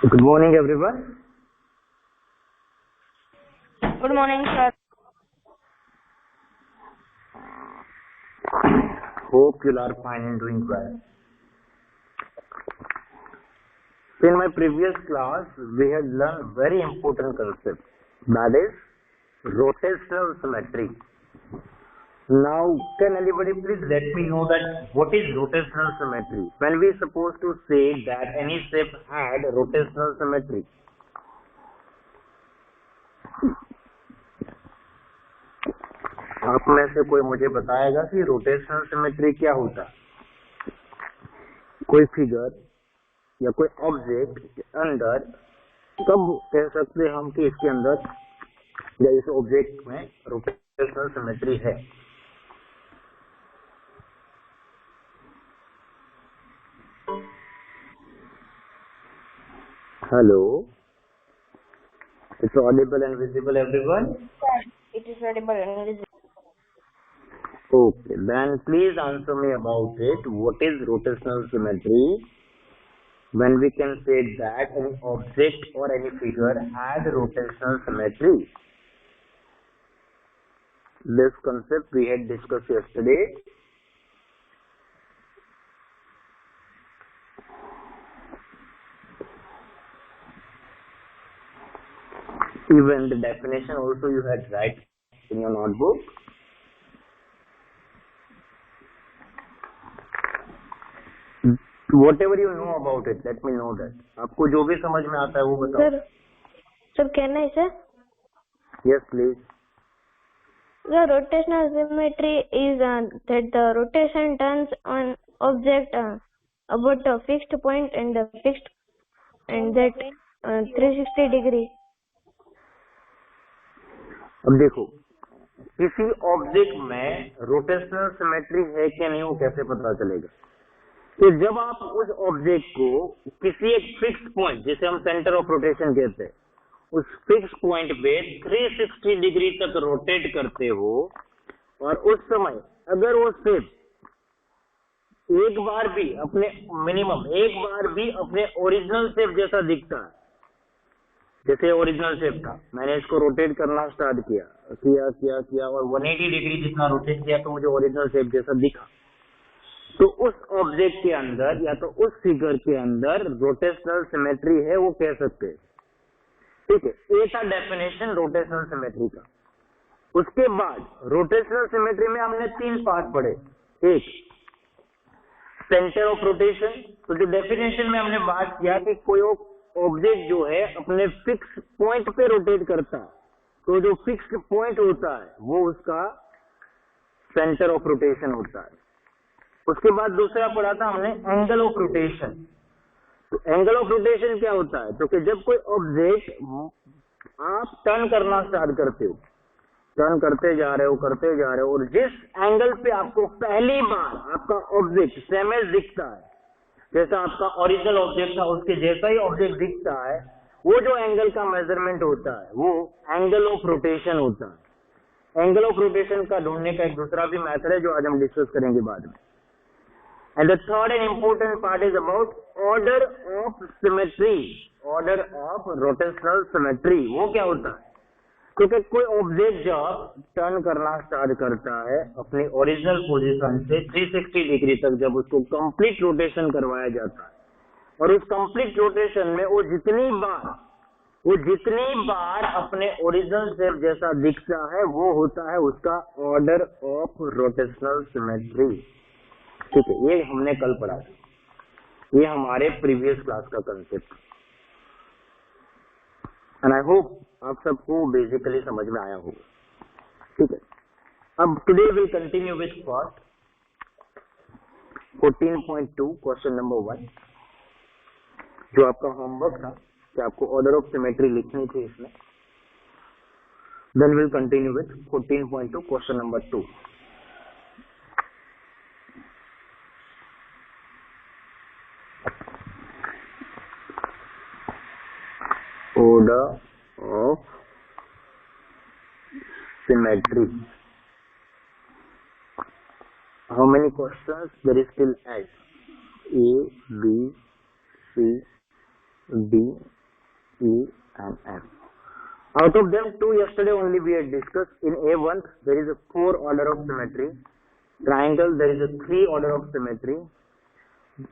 Good morning, everyone. Good morning, sir. Hope you are fine and doing well. In my previous class, we had learned very important concept, that is rotational symmetry. Now, can anybody please let me know that what is rotational symmetry? When we supposed to say that any shape had rotational symmetry? आप में से कोई मुझे बताएगा कि rotational symmetry क्या होता है? कोई फिगर या कोई ऑब्जेक्ट के अंदर कब कह सकते हैं हम कि इसके अंदर या इस ऑब्जेक्ट में रोटेशनल सिमेट्री है? Hello, it's Audible and visible everyone? It is audible and visible. Okay, then please answer me about it. What is rotational symmetry? When we can say that an object or any figure has rotational symmetry. This concept we had discussed yesterday. Even the definition also you had write in your notebook. Whatever you know about it, let me know that. आपको जो भी समझ में आता है वो बताओ. Sir, can I say? Yes, please. The rotational symmetry is that the rotation turns on object about a fixed point and that 360 degree. अब देखो, किसी ऑब्जेक्ट में रोटेशनल सिमेट्री है क्या नहीं वो कैसे पता चलेगा? तो जब आप उस ऑब्जेक्ट को किसी एक फिक्स पॉइंट, जिसे हम सेंटर ऑफ रोटेशन कहते हैं, उस फिक्स पॉइंट पे 360 डिग्री तक रोटेट करते हो और उस समय अगर वो शेप एक बार भी अपने ओरिजिनल शेप जैसा दिखता है, जैसे ओरिजिनल शेप था, मैंने इसको रोटेट करना स्टार्ट किया और 180 डिग्री जितना रोटेट किया तो मुझे ओरिजिनल शेप जैसा दिखा, तो उस ऑब्जेक्ट के अंदर या तो उस फिगर के अंदर रोटेशनल सिमेट्री है, वो कह सकते हैं. ठीक है, ये था डेफिनेशन रोटेशनल सिमेट्री का. उसके बाद रोटेशनल सिमेट्री में हमने 3 पार्ट पढ़े. एक सेंटर ऑफ रोटेशन. तो जो डेफिनेशन में हमने बात किया कि कोई ऑब्जेक्ट जो है अपने फिक्स पॉइंट पे रोटेट करता है, तो जो फिक्स्ड पॉइंट होता है वो उसका सेंटर ऑफ रोटेशन होता है. उसके बाद दूसरा पढ़ा था हमने एंगल ऑफ रोटेशन. तो एंगल ऑफ रोटेशन क्या होता है? तो कि जब कोई ऑब्जेक्ट आप टर्न करना स्टार्ट करते हो, टर्न करते जा रहे हो और जिस एंगल पे आपको पहली बार आपका ऑब्जेक्ट सेम एज दिखता है, जैसा आपका ओरिजिनल ऑब्जेक्ट था उसके जैसा ही ऑब्जेक्ट दिखता है, वो जो एंगल का मेजरमेंट होता है वो एंगल ऑफ रोटेशन होता है. एंगल ऑफ रोटेशन का ढूंढने का एक दूसरा भी मेथड है जो आज हम डिस्कस करेंगे बाद में. And the third and important part is about order of symmetry, order of rotational symmetry. वो क्या होता है? क्योंकि कोई ऑब्जेक्ट जब टर्न करना स्टार्ट करता है अपनी ओरिजिनल पोजीशन से 360 डिग्री तक, जब उसको कंप्लीट रोटेशन करवाया जाता है और उस कंप्लीट रोटेशन में वो जितनी बार अपने ओरिजिनल शेप जैसा दिखता है वो होता है उसका ऑर्डर ऑफ रोटेशनल सिमेट्री. ठीक है, ये हमने कल पढ़ा था. ये हमारे प्रीवियस क्लास का कंसेप्ट एंड आई होप आप सबको बेसिकली समझ में आया होगा. ठीक है, अब today will continue with part 14.2 question number 1, जो आपका होमवर्क था कि आपको ऑर्डर ऑफ सिमेट्री लिखनी थी इसमें. Then will continue with 14.2 question number 2. Order of symmetry. How many questions there is till S? A, B, C, D, Out of them, two yesterday only we had discussed. In A1, there is a 4 order of symmetry. Triangle, there is a 3 order of symmetry.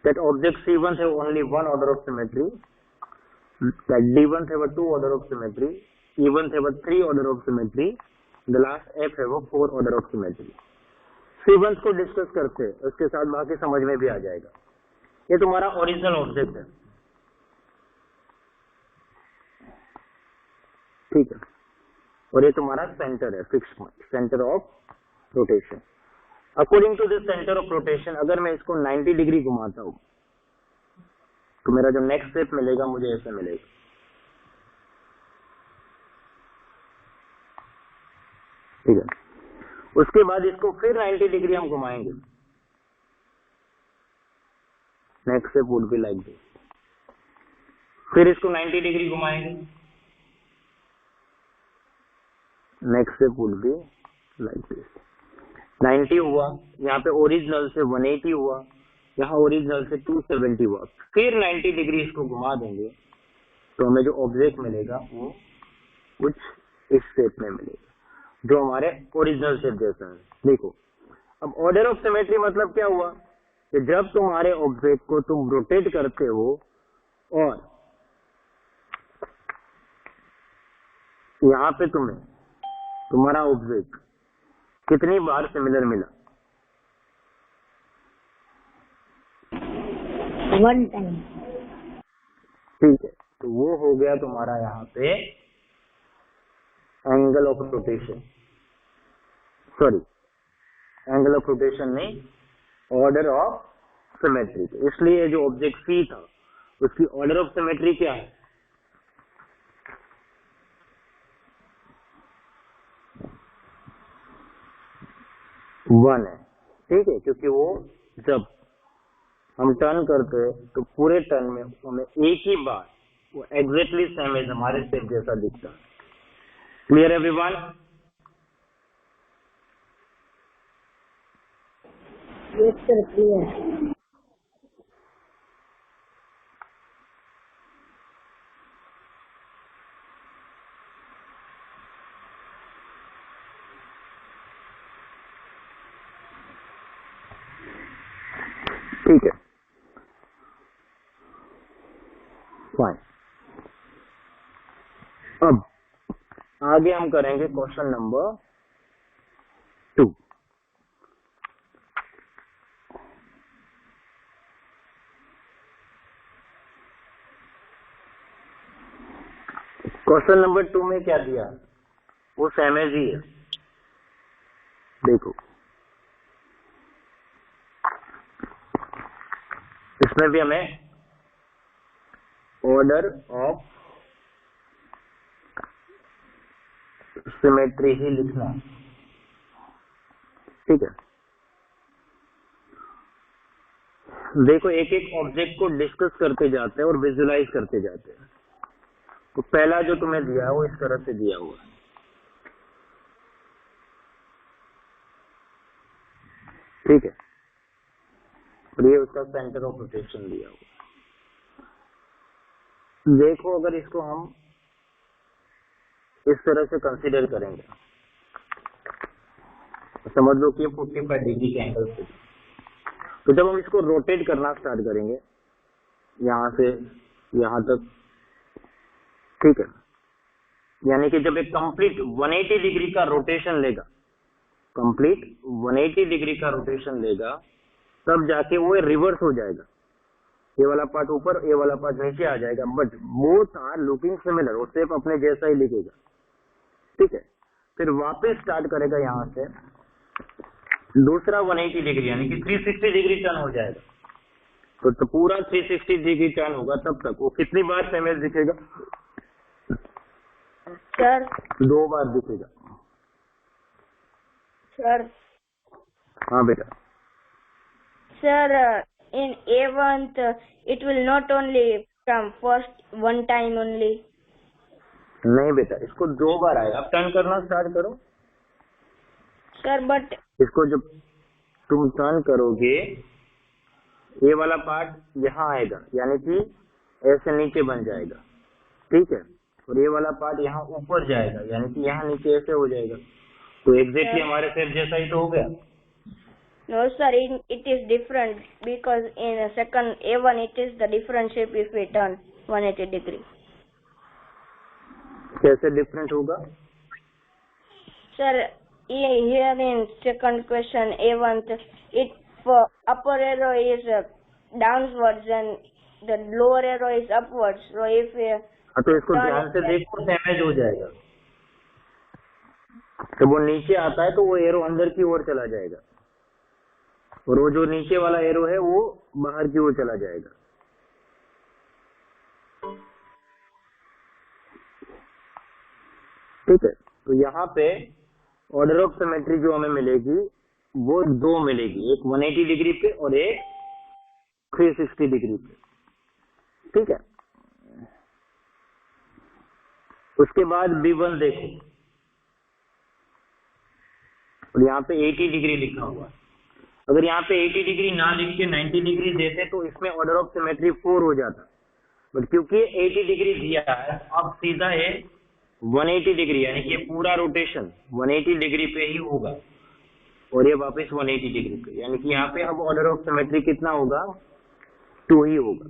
That object C1 have only 1 order of symmetry. That D1 have a 2 order of symmetry. E1 have a 3 order of symmetry. The last F have a 4 order of symmetry. C1 को discuss करते हैं, उसके साथ बाकी समझ में भी आ जाएगा. ये तुम्हारा ओरिजिनल ऑब्जेक्ट है, ठीक है, और ये तुम्हारा सेंटर है, fix point, centre of rotation. According to this centre of rotation, अगर मैं इसको 90 डिग्री घुमाता हूं तो मेरा जो नेक्स्ट स्टेप मिलेगा मुझे ऐसा मिलेगा. ठीक है, उसके बाद इसको फिर 90 डिग्री हम घुमाएंगे. Next step would be like this. फिर इसको 90 डिग्री घुमाएंगे. Next step would be like this. 90 हुआ, यहाँ पे ओरिजिनल से 180 हुआ, यहाँ ओरिजिनल से 270 हुआ. फिर 90 डिग्री इसको घुमा देंगे तो हमें जो ऑब्जेक्ट मिलेगा वो कुछ इस शेप में मिलेगा, जो हमारे ओरिजिनल शेप जैसा है. देखो, अब ऑर्डर ऑफ सिमेट्री मतलब क्या हुआ कि जब तुम्हारे ऑब्जेक्ट को तुम रोटेट करते हो और यहाँ पे तुम्हें तुम्हारा ऑब्जेक्ट कितनी बार सिमिलर मिला? 1 टाइम. ठीक है, तो वो हो गया तुम्हारा यहाँ पे angle of rotation. Sorry, angle of rotation नहीं, ऑर्डर ऑफ सिमेट्री. इसलिए जो ऑब्जेक्ट सी था उसकी ऑर्डर ऑफ सिमेट्री क्या है? 1 है. ठीक है, क्योंकि वो जब हम टर्न करते हैं तो पूरे टर्न में हमें एक ही बार वो एग्जैक्टली सेम एज हमारे शेप जैसा दिखता है. Clear everyone? Yes sir, clear. ठीक है, फाइन. अब आगे हम करेंगे क्वेश्चन नंबर 2. क्वेश्चन नंबर 2 में क्या दिया? वो सेम एज ही है. देखो, इसमें भी हमें ऑर्डर ऑफ सिमेट्री ही लिखना. ठीक है, देखो, एक एक ऑब्जेक्ट को डिस्कस करते जाते हैं और विजुलाइज करते जाते हैं. तो पहला जो तुम्हें दिया है वो इस तरह से दिया हुआ है. ठीक है, और ये उसका सेंटर ऑफ रोटेशन दिया हुआ. देखो, अगर इसको हम इस तरह से कंसीडर करेंगे तो समझ लो कि 45 डिग्री के एंगल से. तो जब हम इसको रोटेट करना स्टार्ट करेंगे यहां से यहां तक, ठीक है, यानी कि जब एक कंप्लीट 180 डिग्री का रोटेशन लेगा, कंप्लीट 180 डिग्री का रोटेशन लेगा, तब जाके वो रिवर्स हो जाएगा. ये वाला पार्ट ऊपर, ये वाला पार्ट नीचे आ जाएगा, but both are looking similar. वो शेप अपने जैसा ही लिखेगा. ठीक है, फिर वापस स्टार्ट करेगा यहाँ से दूसरा 180 डिग्री, यानी कि 360 डिग्री टर्न हो जाएगा. तो पूरा 360 डिग्री टर्न होगा, तब तक वो कितनी बार सेम एज दिखेगा? सर 2 बार दिखेगा. सर. हाँ बेटा. Sir, in A1 it will not only come first 1 time only. नहीं बेटा, इसको 2 बार आएगा. अब टर्न करना स्टार्ट करो. Sir, but इसको जब तुम टर्न करोगे ये वाला पार्ट यहाँ आएगा, यानी कि ऐसे नीचे बन जाएगा. ठीक है, और ये वाला पार्ट यहाँ ऊपर जाएगा, यानी कि यहाँ नीचे ऐसे हो जाएगा, तो एग्जैक्टली हमारे शेप जैसा ही तो हो गया। No, sir, it is different because in a second A1 it is the different shape if we turn 180 degree. कैसे डिफरेंट होगा? Sir, here in second question A1, it upper arrow is downwards and the lower arrow is upwards. So if we हाँ, तो इसको ध्यान से देखो, damage हो जाएगा। तो वो नीचे आता है तो वो एरो अंदर की ओर चला जाएगा, और वो जो नीचे वाला एरो है वो बाहर की ओर चला जाएगा। ठीक है, तो यहाँ पे ऑर्डर ऑफ सिमेट्री जो हमें मिलेगी वो दो मिलेगी, एक 180 डिग्री पे और एक 360 डिग्री पे। ठीक है, उसके बाद B1 देखो, और यहाँ पे 80 डिग्री लिखा हुआ है। अगर यहाँ पे 80 डिग्री ना लिख के 90 डिग्री देते तो इसमें ऑर्डर ऑफ सिमेट्री 4 हो जाता, बट क्योंकि 80 डिग्री दिया है, अब सीधा ये 180 डिग्री, यानी कि पूरा रोटेशन 180 डिग्री पे ही होगा, और ये वापस 180 डिग्री पे, यानी कि यहाँ पे अब ऑर्डर ऑफ सिमेट्री कितना होगा? 2 ही होगा।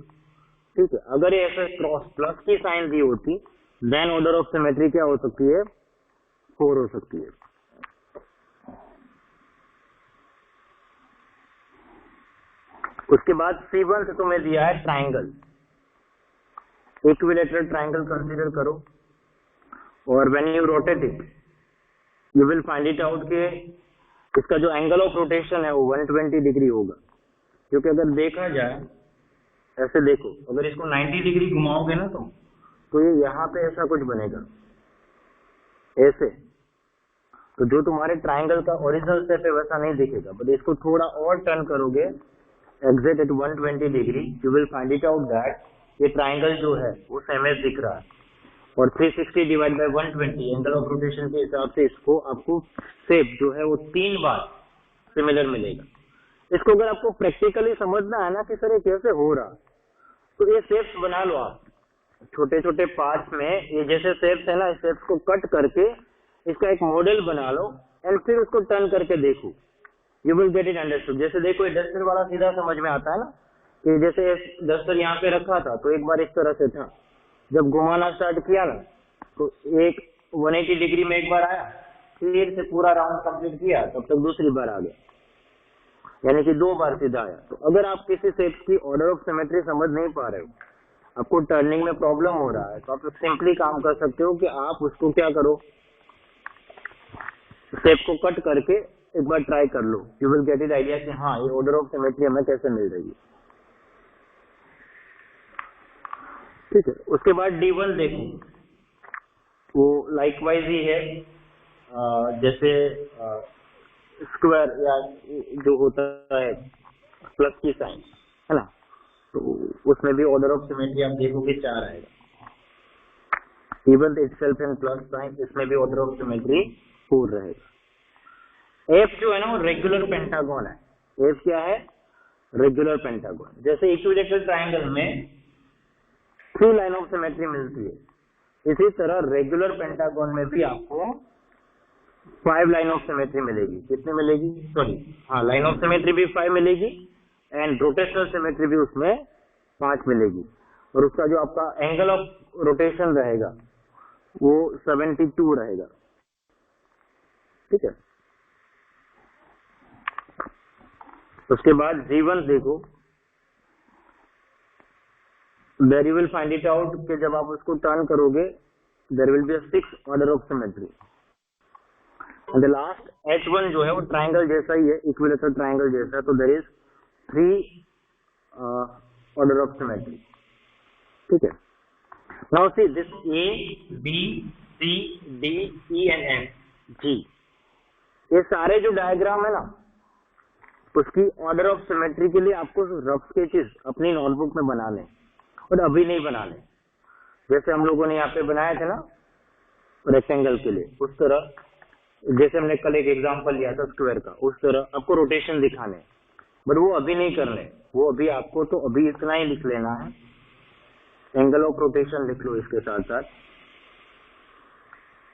ठीक है, अगर ये ऐसे क्रॉस प्लस की साइन दी होती देन ऑर्डर ऑफ सिमेट्री क्या हो सकती है? 4 हो सकती है। उसके बाद C1 से तुम्हें दिया है ट्राइंगल, इक्विलैटरल ट्राइंगल कंसीडर करो, और when you rotate it you will find it out कि इसका जो एंगल ऑफ रोटेशन है वो 120 डिग्री होगा। क्योंकि अगर देखा जाए, ऐसे देखो, अगर इसको 90 डिग्री घुमाओगे ना तुम, तो ये यहाँ पे ऐसा कुछ बनेगा ऐसे, तो जो तुम्हारे ट्राइंगल का ओरिजिनल शेप है वैसा नहीं दिखेगा, बट इसको थोड़ा और टर्न करोगे exact at 120 degree, you will find it out that ये ट्राइंगल जो है वो सेम एज दिख रहा है, और 360 divide by 120 angle of rotation के हिसाब से इसको आपको शेप जो है वो 3 बार सिमिलर मिलेगा। इसको अगर आपको प्रैक्टिकली समझना है ना कि सर ये कैसे हो रहा, तो ये शेप्स बना लो आप छोटे छोटे पार्ट्स में, ये जैसे शेप्स है ना, इस शेप्स को कट करके इसका एक मॉडल बना लो एंड फिर उसको टर्न करके देखो, you will get it understood. जैसे देखो ये डस्टर वाला सीधा समझ में आता है ना, कि जैसे डस्टर यहाँ पे रखा था तो एक बार इस तरह से था, जब घुमाना स्टार्ट किया ना तो एक 180 डिग्री में एक बार आया, फिर से पूरा राउंड कंप्लीट किया, तब तक दूसरी बार आ गया, यानी कि 2 बार सीधा आया। तो अगर आप किसी शेप की ऑर्डर ऑफ सिमेट्री समझ नहीं पा रहे हो, आपको टर्निंग में प्रॉब्लम हो रहा है, तो आप सिंपली काम कर सकते हो कि आप उसको क्या करो, शेप को कट करके एक बार ट्राई कर लो, you will get it idea कि हाँ ये ऑर्डर ऑफ सिमेट्री हमें कैसे मिल रही है। ठीक है, उसके बाद D1 देखो, वो लाइकवाइज ही है, जैसे स्क्वायर या जो होता है प्लस की साइन है ना, तो उसमें भी ऑर्डर ऑफ सिमेट्री आप देखोगे 4 आएगा। Even itself and plus sign, इसमें भी ऑर्डर ऑफ सिमेट्री 4 रहेगा। F जो है ना वो रेगुलर पेंटागन है। F क्या है? Regular pentagon. जैसे इक्विलैटरल ट्रायंगल में 3 लाइन ऑफ सिमेट्री मिलती है, इसी तरह रेगुलर पेंटागन में भी आपको 5 लाइन ऑफ सिमेट्री मिलेगी। कितनी मिलेगी? सॉरी, हाँ, लाइन ऑफ सिमेट्री भी 5 मिलेगी एंड रोटेशनल सिमेट्री भी उसमें 5 मिलेगी, और उसका जो आपका एंगल ऑफ रोटेशन रहेगा वो 72 रहेगा। ठीक है, उसके बाद G1 देखो, there you will find it out कि जब आप उसको टर्न करोगे there will be 6 order of symmetry, and the last H1 जो है वो ट्रायंगल जैसा ही है, इक्विलैटरल ट्रायंगल जैसा, तो there is 3 order of symmetry. ठीक है, now see this A, B, C, D, E and N, G, ये सारे जो डायग्राम है ना, उसकी ऑर्डर ऑफ सिमेट्री के लिए आपको रफ स्केचेस अपनी नोटबुक में बनाने, और अभी नहीं बनाने। जैसे हम लोगों ने यहाँ पे बनाए थे ना रेक्टेंगल के लिए, उस तरह, जैसे हमने कल एक एग्जांपल लिया था स्क्वायर का, उस तरह आपको रोटेशन दिखाने, बट वो अभी नहीं करने। वो अभी आपको तो अभी इतना ही लिख लेना है, एंगल ऑफ रोटेशन लिख लो इसके साथ साथ,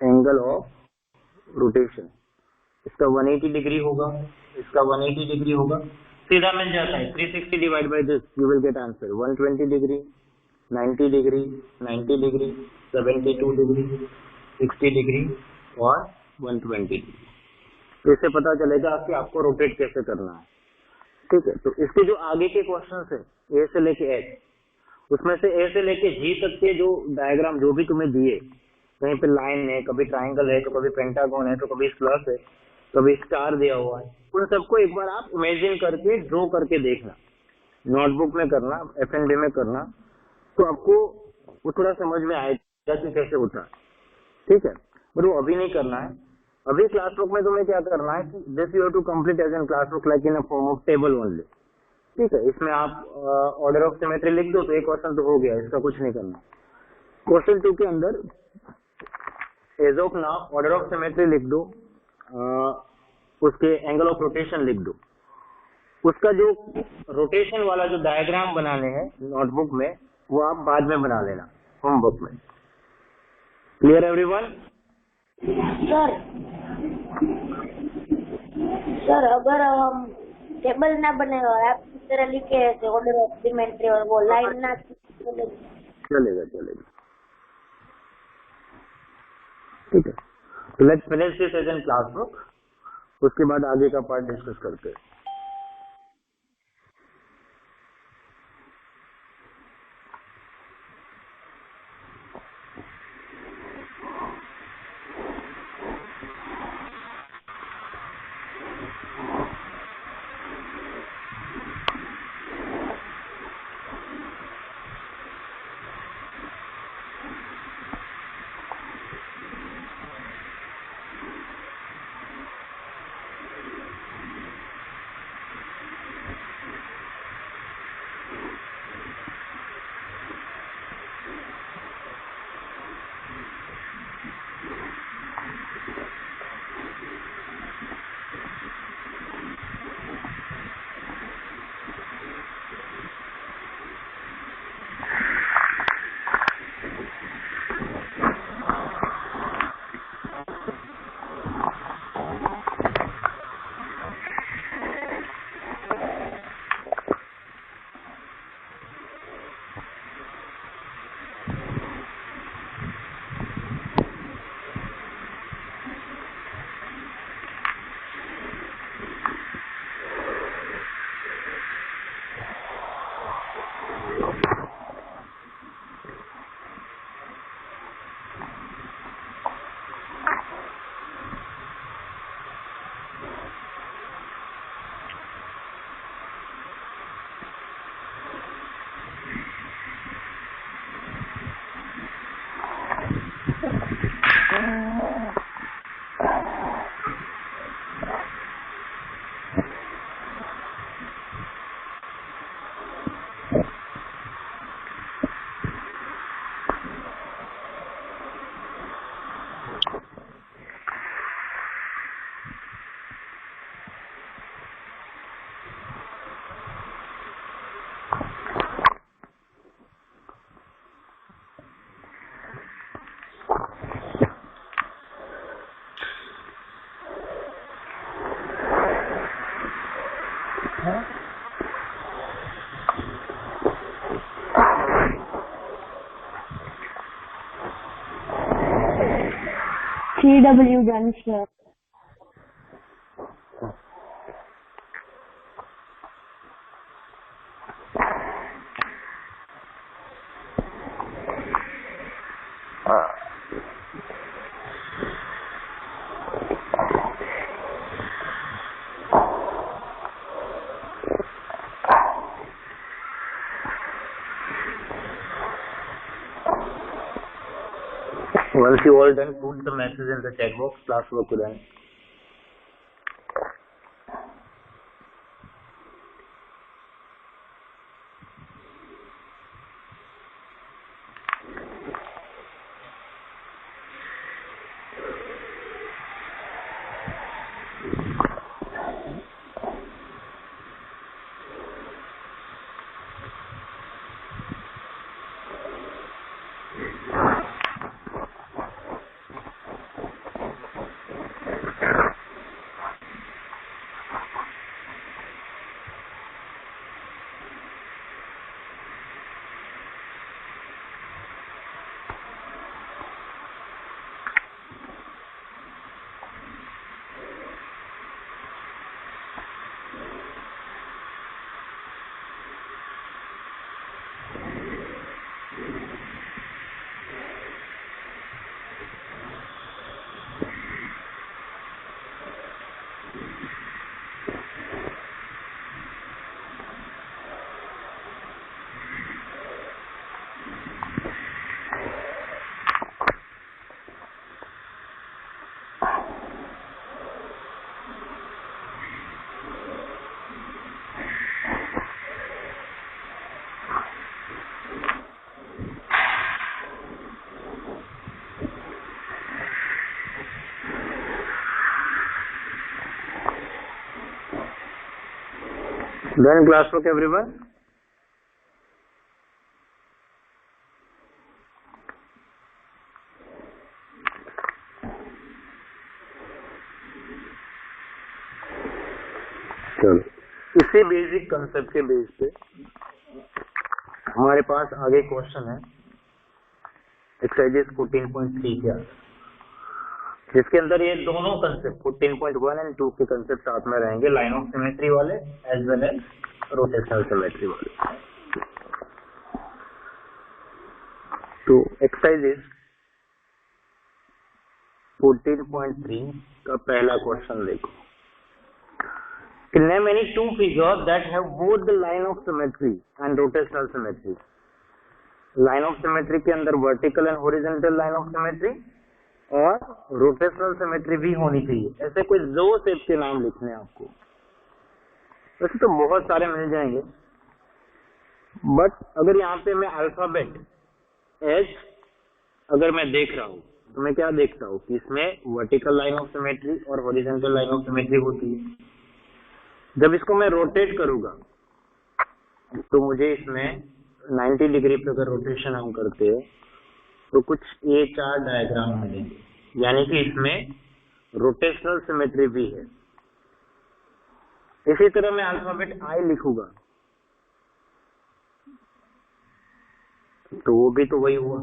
एंगल ऑफ रोटेशन, इसका 180 डिग्री होगा, इसका 180 डिग्री होगा, सीधा मिल जाता है। 360 divide by this you will get answer 120 degree, 90 degree, 90 degree, 72 degree, 60 degree और 120 डिग्री। तो इससे पता चलेगा कि आपको रोटेट कैसे करना है। ठीक है, तो इसके जो आगे के क्वेश्चन है ए से लेके एच, उसमें से ए से लेके जी तक के जो डायग्राम जो भी तुम्हें दिए, कहीं पे लाइन है, कभी ट्राइंगल है, तो कभी पेंटागन है, तो कभी स्लस है, कभी स्टार दिया हुआ है, उन सबको एक बार आप इमेजिन करके ड्रॉ करके देखना, नोटबुक में करना, एफएनडी में करना, तो आपको वो थोड़ा समझ में आएगा कि कैसे होता है। ठीक है, पर वो अभी नहीं करना है। अभी क्लास बुक में तुम्हें क्या करना है कि this you have to complete as an class book like in a form of table only. ठीक है, इसमें आप ऑर्डर ऑफ सिमेट्री लिख दो तो एक क्वेश्चन तो हो गया, इसका कुछ नहीं करना। क्वेश्चन 2 के अंदर as of now order of symmetry लिख दो, उसके एंगल ऑफ रोटेशन लिख दो, उसका जो रोटेशन वाला जो डायग्राम बनाने हैं नोटबुक में वो आप बाद में बना लेना होमवर्क में। Clear everyone? सर अगर हम टेबल ना बने और आप इस तरह लिखे ऑर्डर ऑफ सिमेट्री और वो लाइन ना चलेगा। ठीक है, तो let's finish this as an class book, उसके बाद आगे का पार्ट डिस्कस करते हैं। CW done, sir. Once you all done, put the message in the chat box. Class work done. Done classwork everyone? चलो, इसी बेसिक कंसेप्ट के base पे हमारे पास आगे क्वेश्चन है एक्सरसाइजेस 14.3 के, जिसके अंदर ये दोनों कंसेप्ट 14.1 एंड 2 के कंसेप्ट साथ में रहेंगे, लाइन ऑफ सिमेट्री वाले as well as rotational symmetry वाले। तो एक्सरसाइजेस 14.3 का पहला क्वेश्चन देखो। Name any two figures that have both the line of symmetry and rotational symmetry. Line of symmetry के अंदर vertical and horizontal line of symmetry और rotational symmetry भी होनी चाहिए। ऐसे कोई दो शेप के नाम लिखने हैं आपको। वैसे तो बहुत सारे मिल जाएंगे, बट अगर यहाँ पे मैं अल्फाबेट H अगर मैं देख रहा हूँ तो मैं क्या देखता हूँ कि इसमें वर्टिकल लाइन ऑफ सिमेट्री और हॉरिजॉन्टल लाइन ऑफ सिमेट्री होती है। जब इसको मैं रोटेट करूंगा तो मुझे इसमें 90 डिग्री पे अगर रोटेशन हम करते हैं तो कुछ ये चार डायग्राम मिलेंगे, यानी कि इसमें रोटेशनल सिमेट्री भी है। इसी तरह मैं अल्फाबेट आई लिखूंगा तो वो भी तो वही हुआ।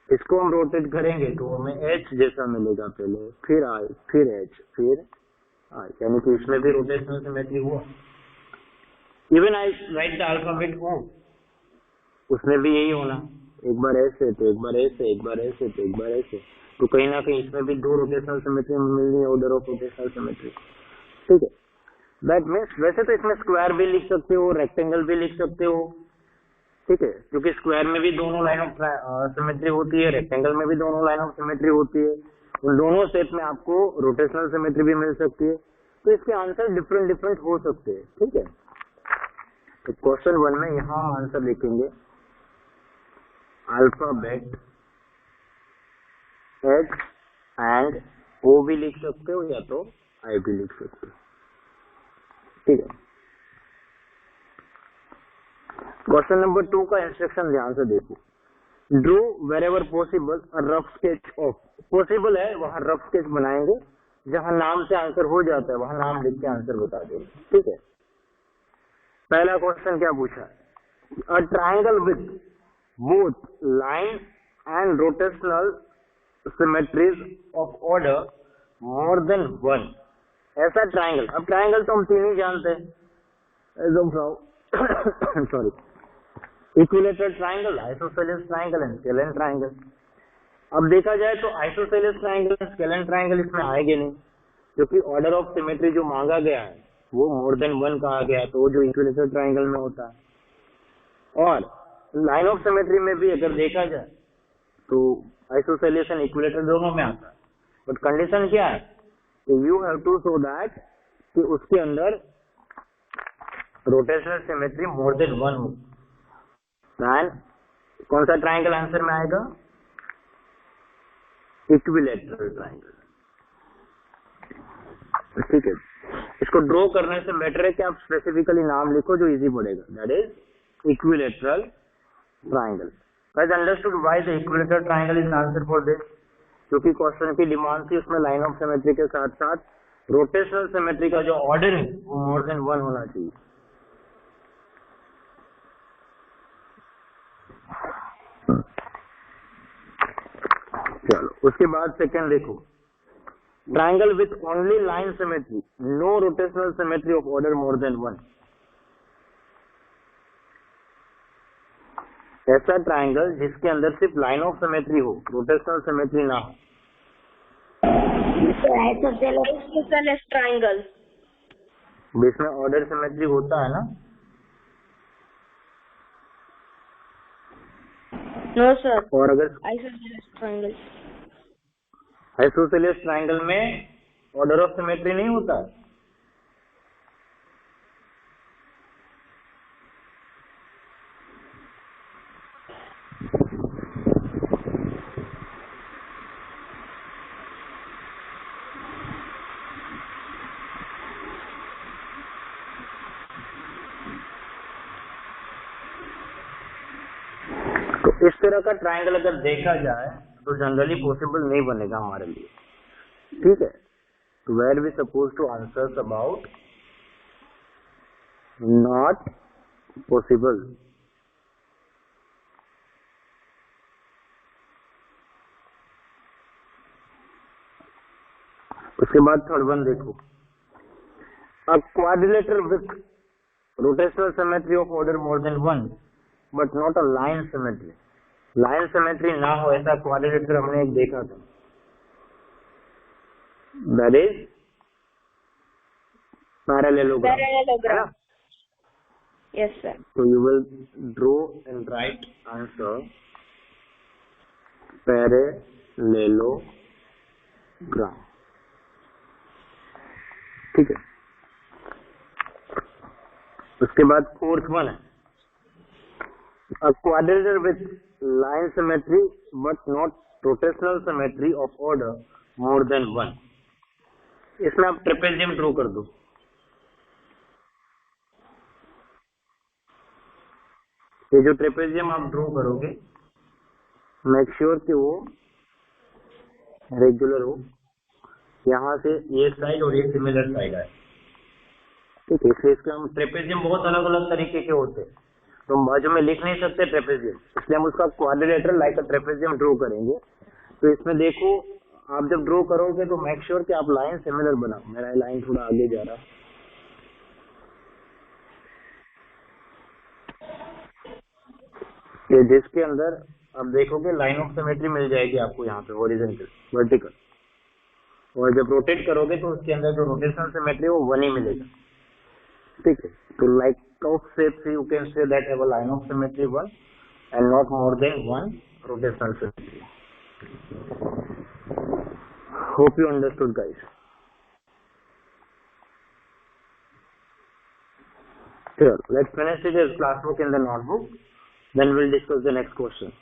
इसको हम रोटेट करेंगे तो हमें एच जैसा मिलेगा, पहले फिर आई फिर एच फिर आई, यानी कि इसमें भी रोटेशनल सिमेट्री हुआ। Even I write the alphabet O, उसमें भी यही होना, एक बार ऐसे तो एक बार ऐसे, एक बार ऐसे तो एक बार ऐसे, तो कहीं ना कहीं इसमें भी दो रोटेशनल सिमेट्री मिलनी है, ऑर्डर ऑफ रोटेशनल सिमेट्री। ठीक है, दैट मीन्स वैसे तो इसमें स्क्वायर भी लिख सकते हो, रेक्टेंगल भी लिख सकते हो। ठीक है, क्योंकि स्क्वायर में भी दोनों लाइन ऑफ सिमेट्री होती है, रेक्टेंगल में भी दोनों लाइन ऑफ सिमेट्री होती है, उन दोनों शेप में आपको रोटेशनल सिमेट्री भी मिल सकती है। तो इसके आंसर डिफरेंट डिफरेंट हो सकते हैं। ठीक है, तो क्वेश्चन 1 में यहाँ आंसर लिखेंगे अल्फाबेट H एंड O भी लिख सकते हो या तो I भी लिख सकते हो। ठीक है, क्वेश्चन नंबर 2 का इंस्ट्रक्शन ध्यान से देखो। Draw wherever possible rough sketch of, possible है वहां रफ स्केच बनाएंगे, जहां नाम से आंसर हो जाता है वहां नाम लिख के आंसर बता देंगे। ठीक है, पहला क्वेश्चन क्या पूछा है, a triangle with both line and rotational symmetries of order more than 1। ऐसा ट्राइंगल, अब ट्राइंगल तो हम तीन ही जानते हैं, sorry, equilateral triangle, isosceles triangle and scalene triangle. अब देखा जाए तो आइसोसेलेस ट्राइंगल, स्केलेन ट्राइंगल इसमें आएंगे नहीं, क्योंकि ऑर्डर ऑफ सिमेट्री जो मांगा गया है वो मोर देन 1 कहा गया है, तो वो जो इक्विलेटरल ट्राइंगल में होता है। और लाइन ऑफ सिमेट्री में भी अगर देखा जाए तो आइसोसेलेस एंड इक्विलेटरल दोनों में आता है, बट कंडीशन क्या है, you have to show that कि उसके अंदर रोटेशनल सिमेट्री मोर देन 1 हो। कौन सा ट्राइंगल आंसर में आएगा, इक्विलेटरल ट्राइंगल। ठीक है, इसको ड्रॉ करने से बेटर है कि आप स्पेसिफिकली नाम लिखो जो इजी पड़ेगा, that is equilateral triangle. Guys understood why the equilateral triangle is answer for this, क्योंकि क्वेश्चन की डिमांड थी उसमें लाइन ऑफ सिमेट्री के साथ साथ रोटेशनल सिमेट्री का जो ऑर्डर है वो मोर देन 1 होना चाहिए। चलो, उसके बाद सेकंड देखो, triangle with only line symmetry, no rotational symmetry of order more than 1। ऐसा ट्राइंगल जिसके अंदर सिर्फ लाइन ऑफ सिमेट्री हो, रोटेशनल सिमेट्री ना हो। आइसोसेलेस ट्राइंगल, जिसमें ऑर्डर सिमेट्री होता है ना। नो सर, और अगर आइसोसेलेस ट्राइंगल, आइसोसेलेस ट्राइंगल में ऑर्डर ऑफ सिमेट्री नहीं होता है। तो इस तरह का ट्रायंगल अगर देखा जाए तो जनरली पॉसिबल नहीं बनेगा हमारे लिए, ठीक है। तो where we suppose to answer about not possible. उसके बाद थर्ड वन देखो, a quadrilateral with rotational symmetry of order more than one but not a line symmetry। Line symmetry ना हो ऐसा क्वाड्रिलेटरल हमने एक देखा था, दैट इज पैरेललोग्राम, है ना। Yes sir. तो you will draw and write answer parallelogram, ठीक है। उसके बाद फोर्थ वन है, a quadrilateral with line symmetry but not rotational symmetry of order more than one। इसमें आप ट्रेपेजियम ड्रॉ कर दो। ये जो ट्रेपेजियम आप ड्रॉ करोगे मेक श्योर कि वो रेगुलर हो, यहाँ से ये साइड और ये सिमिलर साइड है, ठीक है। इसलिए इसके हम ट्रेपेजियम बहुत अलग अलग तरीके के होते हैं, तो हम बाजू में लिख नहीं सकते ट्रेपेजियम, इसलिए हम उसका क्वाड्रिलेटरल लाइक अ ट्रेपेजियम ड्रॉ करेंगे। तो इसमें देखो आप जब ड्रॉ करोगे तो मेक श्योर कि आप लाइन सिमिलर बनाओ। मेरा लाइन थोड़ा आगे जा रहा, ये जिसके अंदर आप देखोगे लाइन ऑफ सिमेट्री मिल जाएगी आपको यहाँ पे हॉरिजॉन्टल वर्टिकल, और जब रोटेट करोगे तो उसके अंदर जो रोटेशनल सिमेट्री वो वन ही मिलेगा, ठीक है। तो like of shape you can say that have a line of symmetry one and not more than one rotational symmetry. Hope you understood guys. Sure, let's finish it as classwork in the notebook, then we'll discuss the next question.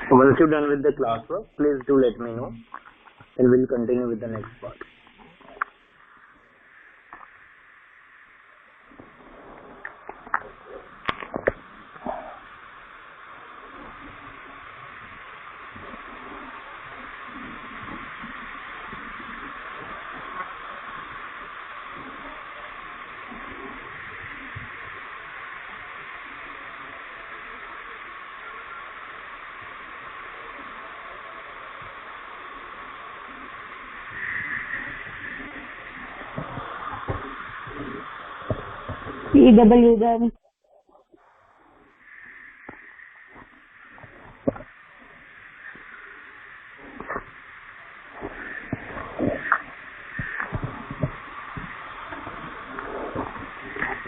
Once you're done with the classwork, please do let me know and we'll continue with the next part. TWW.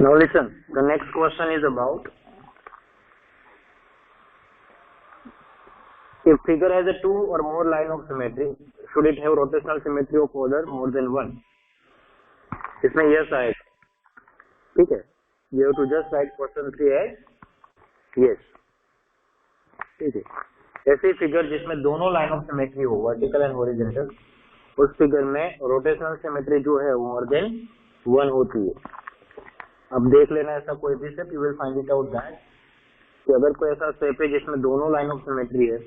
Now listen, the next question is about if figure has a two or more line of symmetry, should it have rotational symmetry of order more than one? इसमें yes आएगा, ठीक है. You have to just write question 3 as yes, ठीक है. ऐसी figure जिसमें दोनों line of symmetry हो, वर्टिकल एंड हॉरिजॉन्टल, उस फिगर में रोटेशनल सिमेट्री जो है वो मोर देन 1 होती है. अब देख लेना ऐसा कोई भी step, you will find it out that कि अगर कोई ऐसा स्टेप है जिसमें दोनों लाइन ऑफ सिमेट्री है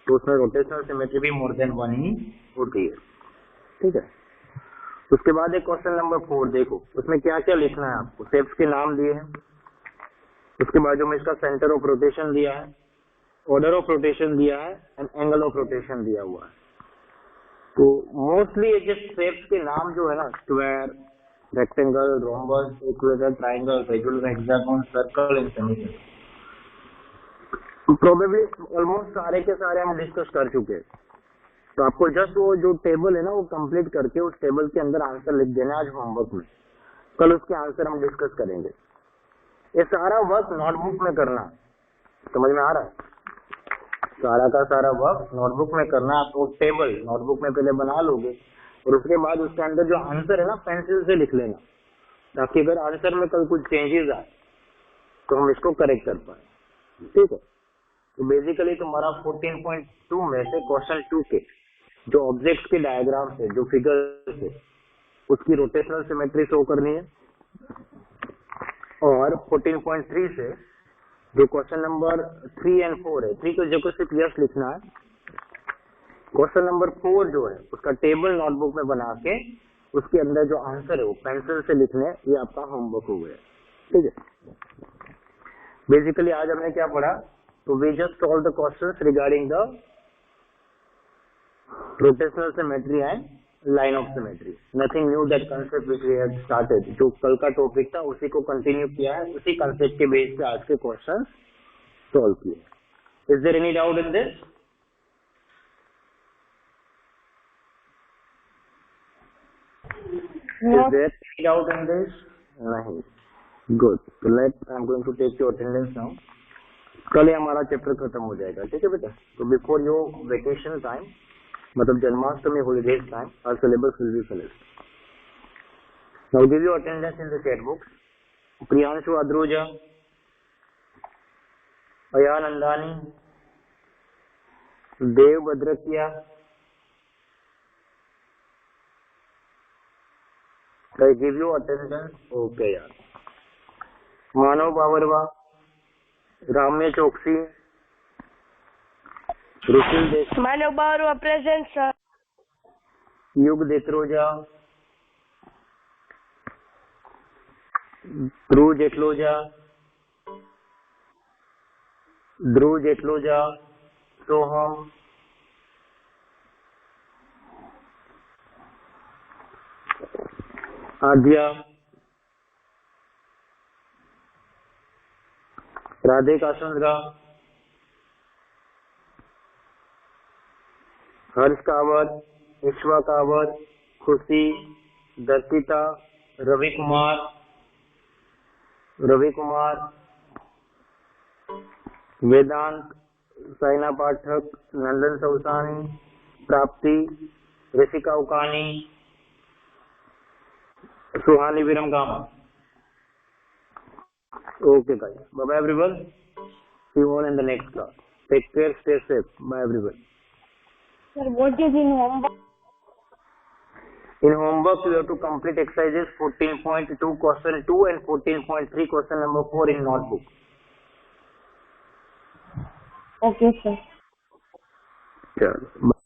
तो उसमें रोटेशनल सिमेट्री भी मोर देन 1 ही होती है, ठीक है. उसके बाद एक क्वेश्चन नंबर 4 देखो, उसमें क्या क्या लिखना है आपको. स्टेप्स के नाम दिए हैं, उसके बाद जो में इसका सेंटर ऑफ रोटेशन दिया है, ऑर्डर ऑफ रोटेशन दिया है एंड एंगल ऑफ रोटेशन दिया हुआ है. तो मोस्टली ये स्टेप्स के नाम जो है ना, square, rectangle, rhombus, equator, triangle, regular, hexagon, circle and semicircle, probably almost सारे के सारे हम डिस्कस कर चुके हैं. तो आपको जस्ट वो जो टेबल है ना वो कंप्लीट करके उस टेबल के अंदर आंसर लिख देना आज होमवर्क में. कल उसके आंसर हम डिस्कस करेंगे. ये सारा वर्क नोटबुक में करना, समझ में आ रहा है? सारा का सारा वर्क नोटबुक में करना. आप वो टेबल नोटबुक में पहले बना लोगे और उसके बाद उसके अंदर जो आंसर है ना पेंसिल से लिख लेना, ताकि अगर आंसर में कल कुछ चेंजेस आए तो हम इसको करेक्ट कर पाए, ठीक है. तो बेसिकली तुम्हारा 14.2 में से क्वेश्चन 2 के जो ऑब्जेक्ट्स के डायग्राम है, जो फिगर है, उसकी रोटेशनल सिमेट्री शो करनी है. और 14.3 से जो क्वेश्चन नंबर 3 एंड 4 है, 3 को जगह सिर्फ यस लिखना है. क्वेश्चन नंबर 4 जो है उसका टेबल नोटबुक में बना के उसके अंदर जो आंसर है वो पेंसिल से लिखने, ये आपका होमवर्क हो गया, ठीक है. बेसिकली आज हमने क्या पढ़ा, तो we just solve the questions regarding the rotational symmetry and line of symmetry. Nothing new, that concept which we had started. जो कल का टॉपिक था उसी को कंटिन्यू किया है, उसी कंसेप्ट के बेस पे आज के क्वेश्चन सॉल्व किए. Is there any doubt in this? Is there any doubt in this? नहीं. Good. So I'm going to take your attendance now. कल ही हमारा चैप्टर खत्म हो जाएगा, ठीक है बेटा. तो बिफोर योर वेकेशन टाइम, मतलब Janmashtami holidays time, our syllabus will be finished. Now give your attendance in the chat box. Priyanshu Adroja, Aya Nandani, Dev भद्रकिया, I give you attendance. Okay यार. मानव बावरवा, राम्य चौकसी, रुचिल देश, मानव बावरवा प्रेजेंट सर. युग देत्रोजा, ध्रुव जेटलोजा, सोहम, आद्या, राधे कासंद्रा, हर्ष कावत, विश्वा कावत, खुशी, दर्शिता, रवि कुमार, वेदांत, साइना पाठक, नंदन सौसानी, प्राप्ति, ऋषिका उकानी, सुहानी विरमगामा. Okay guys, bye bye everyone. See you all in the next class. Take care, stay safe. Bye everyone. Sir, what is in homework? In homework you have to complete exercises 14.2 question 2 and 14.3 question number 4 in notebook. Okay sir. Chalo.